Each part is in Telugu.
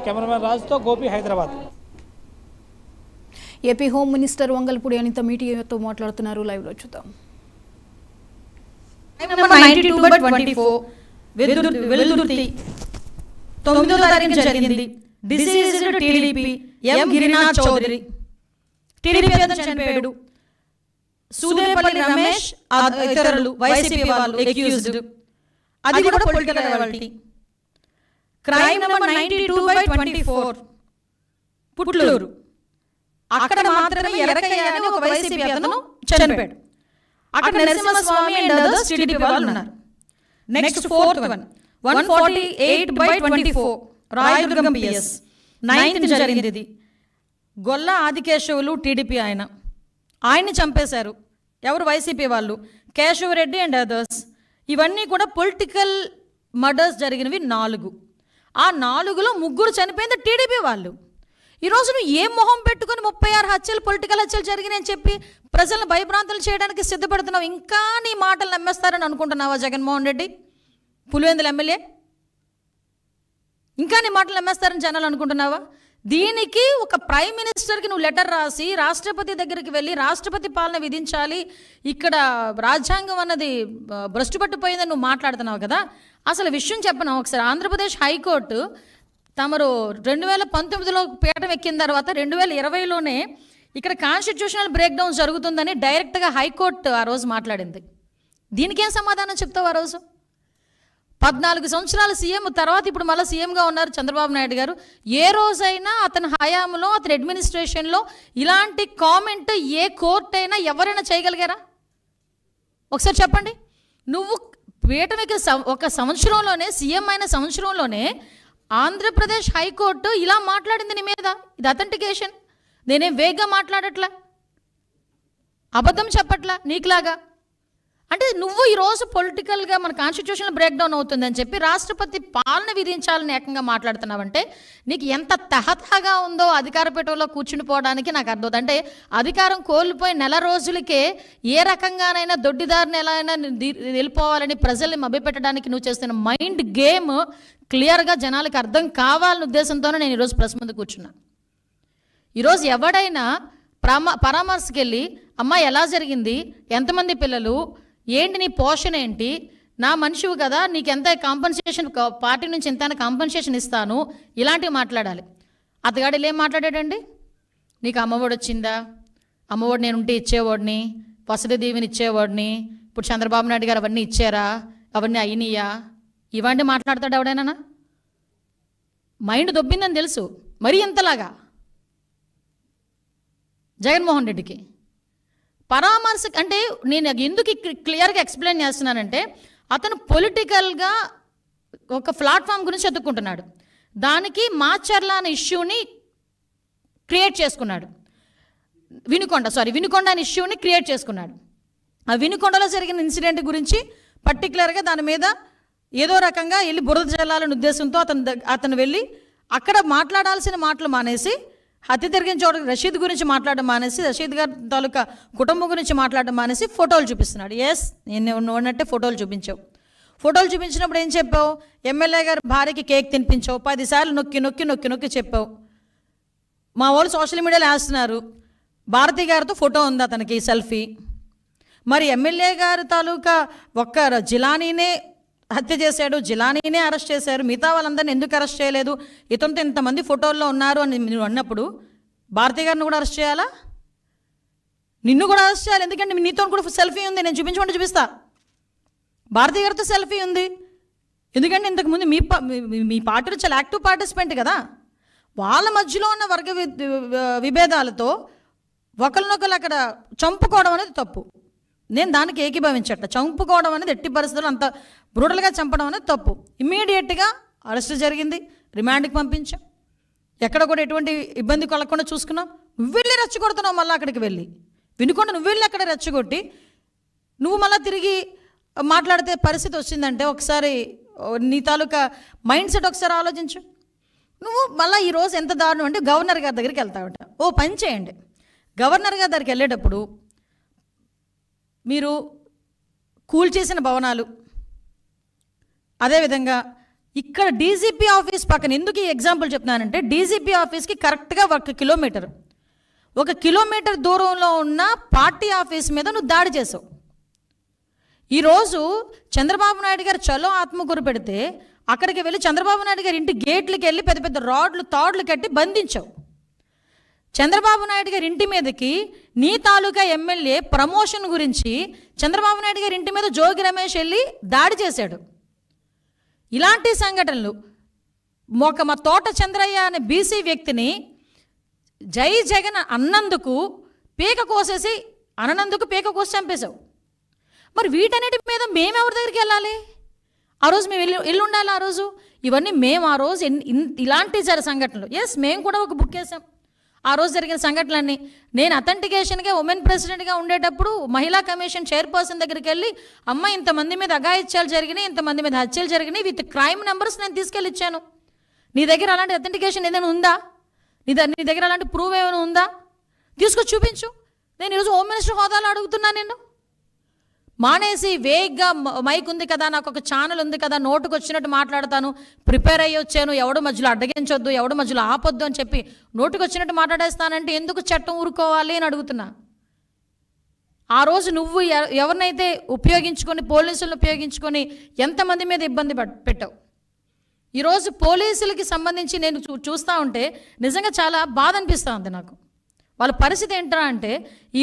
కెమెరామెన్ రాజుతో Gopi, Hyderabad. AP home minister Vangalapudi Anitha మీడియాతో మాట్లాడుతున్నారు. లైవ్లో చూద్దాం. 92/24 వెల్దుర్తి 9వ తారీఖున జరిగింది. Deceased TDP M Girinath Chowdary TDP చనిపోయాడు. సూదేపల్లి రమేష్ ఇతరులు వైసీపీ వాళ్ళు అక్యూజ్డ్. అది కూడా political rivalry. Crime number 92/24 Putluru. అక్కడ మాత్రమే ఎరకయ్య అని ఒక వైసీపీ అతను చనిపోయాడు. అక్కడ నరసింహస్వామి అండ్ అదర్స్ టీడీపీ వాళ్ళు ఉన్నారు. Next 4th one 148/24 Rayadurgam PS 9th జరిగింది. ఇది గొల్ల ఆదికేశవులు టీడీపీ ఆయన్ని చంపేశారు. ఎవరు? వైసీపీ వాళ్ళు, కేశవరెడ్డి అండ్ అదర్స్. ఇవన్నీ కూడా పొలిటికల్ మర్డర్స్ జరిగినవి 4. ఆ 4లో 3 చనిపోయింది టీడీపీ వాళ్ళు. ఈరోజు నువ్వు ఏ మొహం పెట్టుకుని 36 హత్యలు, పొలిటికల్ హత్యలు జరిగినాయని చెప్పి ప్రజలను భయభ్రాంతులు చేయడానికి సిద్ధపడుతున్నావు? ఇంకా నీ మాటలు నమ్మేస్తారని అనుకుంటున్నావా జగన్మోహన్ రెడ్డి, పులివెందుల ఎమ్మెల్యే? ఇంకా నీ మాటలు నమ్మేస్తారని జనాలు అనుకుంటున్నావా? దీనికి ఒక ప్రైమ్ మినిస్టర్కి నువ్వు లెటర్ రాసి రాష్ట్రపతి దగ్గరికి వెళ్ళి రాష్ట్రపతి పాలన విధించాలి, ఇక్కడ రాజ్యాంగం అన్నది భ్రష్టు పట్టిపోయిందని నువ్వు మాట్లాడుతున్నావు కదా. అసలు విషయం చెప్పను ఒకసారి. ఆంధ్రప్రదేశ్ హైకోర్టు తమరు 2019లో పీఠం ఎక్కిన తర్వాత 2020లోనే ఇక్కడ కాన్స్టిట్యూషనల్ బ్రేక్ డౌన్ జరుగుతుందని డైరెక్ట్గా హైకోర్టు ఆ రోజు మాట్లాడింది. దీనికేం సమాధానం చెప్తావు? ఆ రోజు 14 సంవత్సరాల సీఎం తర్వాత ఇప్పుడు మళ్ళీ సీఎంగా ఉన్నారు చంద్రబాబు నాయుడు గారు. ఏ రోజైనా అతని హయాంలో, అతని అడ్మినిస్ట్రేషన్లో ఇలాంటి కామెంట్ ఏ కోర్టు అయినా ఎవరైనా చేయగలిగారా? ఒకసారి చెప్పండి. నువ్వు పీఠం ఎక్కిన ఒక సంవత్సరంలోనే, సీఎం అయిన సంవత్సరంలోనే ఆంధ్రప్రదేశ్ హైకోర్టు ఇలా మాట్లాడింది నీ మీద. ఇది అథెంటికేషన్. నేనేం వేగ్గా మాట్లాడట్లా, అబద్ధం చెప్పట్లా నీకులాగా. అంటే నువ్వు ఈరోజు పొలిటికల్గా మన కాన్స్టిట్యూషన్ బ్రేక్ డౌన్ అవుతుందని చెప్పి రాష్ట్రపతి పాలన విధించాలని ఏకంగా మాట్లాడుతున్నావంటే నీకు ఎంత తహతహగా ఉందో అధికార పీఠంలో కూర్చునిపోవడానికి నాకు అర్థం. అంటే అధికారం కోల్పోయి నెల రోజులకే ఏ రకంగానైనా దొడ్డిదారిని ఎలా అయినా వెళ్ళిపోవాలని ప్రజల్ని మభ్యపెట్టడానికి నువ్వు చేస్తున్న మైండ్ గేమ్ క్లియర్గా జనాలకు అర్థం కావాలనే ఉద్దేశంతోనే నేను ఈరోజు ప్రెస్ ముందు కూర్చున్నా. ఈరోజు ఎవడైనా పరామర్శకి వెళ్ళి అమ్మ ఎలా జరిగింది, ఎంతమంది పిల్లలు, ఏంటి నీ పోషణ ఏంటి, నా మనిషివి కదా, నీకు ఎంత కాంపన్సేషన్, పార్టీ నుంచి ఎంత కాంపన్సేషన్ ఇస్తాను, ఇలాంటివి మాట్లాడాలి. అతగాడు ఏం మాట్లాడాడండి? నీకు అమ్మఒడి వచ్చిందా, అమ్మఒడి నేను ఉంటే ఇచ్చేవాడిని, వసతి దీవెని ఇచ్చేవాడిని, ఇప్పుడు చంద్రబాబు నాయుడు గారు అవన్నీ ఇచ్చారా, అవన్నీ అయినాయా, ఇవన్నీ మాట్లాడతాడు ఎవడైనా? మైండ్ దొబ్బిందని తెలుసు. మరీ ఇంతలాగా జగన్మోహన్ రెడ్డికి పరామర్శ అంటే నేను ఎందుకు క్లియర్గా ఎక్స్ప్లెయిన్ చేస్తున్నానంటే అతను పొలిటికల్గా ఒక ప్లాట్ఫామ్ గురించి ఎత్తుక్కుంటున్నాడు. దానికి మాచర్ల అనే ఇష్యూని క్రియేట్ చేసుకున్నాడు. వినుకొండ అనే ఇష్యూని క్రియేట్ చేసుకున్నాడు. ఆ వినుకొండలో జరిగిన ఇన్సిడెంట్ గురించి పర్టికులర్గా దాని మీద ఏదో రకంగా వెళ్ళి బురద జల్లాలనే ఉద్దేశంతో అతను వెళ్ళి అక్కడ మాట్లాడాల్సిన మాటలు మానేసి హత్య జరిగిన చోట రషీద్ గురించి మాట్లాడడం మానేసి, రషీద్ గారి తాలూకా కుటుంబం గురించి మాట్లాడడం మానేసి ఫోటోలు చూపిస్తున్నాడు. ఎస్, నేను ఉన్నట్టే ఫోటోలు చూపించావు. ఫోటోలు చూపించినప్పుడు ఏం చెప్పావు? ఎమ్మెల్యే గారి భార్యకి కేక్ తినిపించావు. 10 సార్లు నొక్కి నొక్కి నొక్కి నొక్కి చెప్పావు. మా వాళ్ళు సోషల్ మీడియాలో వేస్తున్నారు, భారతి గారితో ఫోటో ఉంది అతనికి సెల్ఫీ. మరి ఎమ్మెల్యే గారి తాలూకా ఒక్క జిలానీనే హత్య చేశాడు, జిలానీనే అరెస్ట్ చేశారు, మిగతా వాళ్ళందరినీ ఎందుకు అరెస్ట్ చేయలేదు, ఇతనితో ఇంతమంది ఫోటోల్లో ఉన్నారు అని నువ్వు అన్నప్పుడు భారతి గారిని కూడా అరెస్ట్ చేయాలా? నిన్ను కూడా అరెస్ట్ చేయాలి. ఎందుకంటే నీతో కూడా సెల్ఫీ ఉంది, నేను చూపించమంటే చూపిస్తా. భారతి గారితో సెల్ఫీ ఉంది. ఎందుకంటే ఇంతకుముందు మీ పార్టీలో చాలా యాక్టివ్ పార్టిసిపెంట్ కదా. వాళ్ళ మధ్యలో ఉన్న వర్గ విభేదాలతో ఒకరినొకరు అక్కడ చంపుకోవడం అనేది తప్పు. నేను దానికి ఏకీభవించట్ల. చంపుకోవడం అనేది ఎట్టి పరిస్థితుల్లో అంత బ్రూటల్గా చంపడం అనేది తప్పు. ఇమ్మీడియట్గా అరెస్ట్ జరిగింది, రిమాండ్కి పంపించాం. ఎక్కడ కూడా ఎటువంటి ఇబ్బంది కలగకుండా చూసుకున్నాం. నువ్వు వెళ్ళి రెచ్చగొడుతున్నావు. మళ్ళీ అక్కడికి వెళ్ళి వినుకొండ నువ్వు వెళ్ళి అక్కడ రెచ్చగొట్టి నువ్వు మళ్ళీ తిరిగి మాట్లాడితే పరిస్థితి వచ్చిందంటే ఒకసారి నీ తాలూకా మైండ్ సెట్ ఒకసారి ఆలోచించు. నువ్వు మళ్ళీ ఈరోజు ఎంత దారుణం అంటే గవర్నర్ గారి దగ్గరికి వెళ్తావట. ఓ పని చేయండి, గవర్నర్ గారి దగ్గరికి వెళ్ళేటప్పుడు మీరు కూల్చేసిన భవనాలు, అదేవిధంగా ఇక్కడ డీజీపీ ఆఫీస్ పక్కన ఎందుకు ఈ ఎగ్జాంపుల్ చెప్తున్నానంటే డీజీపీ ఆఫీస్కి కరెక్ట్గా 1 కిలోమీటర్ దూరంలో ఉన్న పార్టీ ఆఫీస్ మీద నువ్వు దాడి చేసావు. ఈరోజు చంద్రబాబు నాయుడు గారు చలో ఆత్మకూరు పెడితే అక్కడికి వెళ్ళి చంద్రబాబు నాయుడు గారి ఇంటి గేట్లకి వెళ్ళి పెద్ద పెద్ద రాడ్లు తాడులు కట్టి బంధించావు. చంద్రబాబు నాయుడు గారి ఇంటి మీదకి నీ తాలూకా ఎమ్మెల్యే ప్రమోషన్ గురించి చంద్రబాబు నాయుడు గారి ఇంటి మీద జోగి రమేష్ వెళ్ళి దాడి చేశాడు. ఇలాంటి సంఘటనలు మా తోట చంద్రయ్య అనే బీసీ వ్యక్తిని జై జగన్ అన్నందుకు పీక కోసి చంపేశావు. మరి వీటన్నిటి మీద మేము ఎవరి దగ్గరికి వెళ్ళాలి? ఆ రోజు మేము వెళ్ళి ఉండాలి. ఆ రోజు ఇవన్నీ మేము ఆ రోజు ఇలాంటి సంఘటనలు మేము కూడా ఒక బుక్ వేసాం. ఆ రోజు జరిగిన సంఘటనలన్నీ నేను అథెంటికేషన్గా ఉమెన్ ప్రెసిడెంట్గా ఉండేటప్పుడు మహిళా కమిషన్ చైర్పర్సన్ దగ్గరికి వెళ్ళి అమ్మ ఇంతమంది మీద అఘాయిత్యాలు జరిగినాయి, ఇంతమంది మీద హత్యలు జరిగినాయి విత్ క్రైమ్ నెంబర్స్ నేను తీసుకెళ్ళి ఇచ్చాను. నీ దగ్గర అలాంటి అథెంటికేషన్ ఏదైనా ఉందా? నీ దగ్గర అలాంటి ప్రూవ్ ఏమైనా ఉందా? తీసుకొచ్చి చూపించు. నేను ఈరోజు హోమ్ మినిస్టర్ హోదాలో అడుగుతున్నాను. నేను మానేసి వేగ్గా మైక్ ఉంది కదా, నాకు ఒక ఛానల్ ఉంది కదా, నోటుకు వచ్చినట్టు మాట్లాడతాను, ప్రిపేర్ అయ్యి వచ్చాను, ఎవడు మధ్యలో అడ్డగించొద్దు, ఎవడు మధ్యలో ఆపొద్దు అని చెప్పి నోటుకు వచ్చినట్టు మాట్లాడేస్తానంటే ఎందుకు చట్టం ఊరుకోవాలి అని అడుగుతున్నా. ఆ రోజు నువ్వు ఎవరినైతే ఉపయోగించుకొని పోలీసులను ఉపయోగించుకొని ఎంతమంది మీద ఇబ్బంది పెట్టావు. ఈరోజు పోలీసులకి సంబంధించి నేను చూస్తూ ఉంటే నిజంగా చాలా బాధ అనిపిస్తూ ఉంది నాకు. వాళ్ళ పరిస్థితి ఏంటా అంటే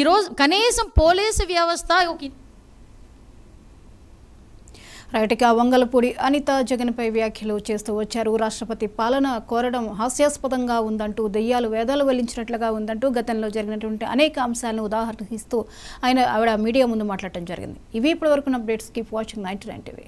ఈరోజు కనీసం పోలీసు వ్యవస్థ రైట్గా వంగలపూడి అనిత జగన్పై వ్యాఖ్యలు చేస్తూ వచ్చారు. రాష్ట్రపతి పాలన కోరడం హాస్యాస్పదంగా ఉందంటూ దెయ్యాలు వేదాలు వెల్లించినట్లుగా ఉందంటూ గతంలో జరిగినటువంటి అనేక అంశాలను ఉదాహరణిస్తూ ఆవిడ మీడియా ముందు మాట్లాడటం జరిగింది. ఇవి ఇప్పటివరకు అప్డేట్స్. Keep watching 99 TV.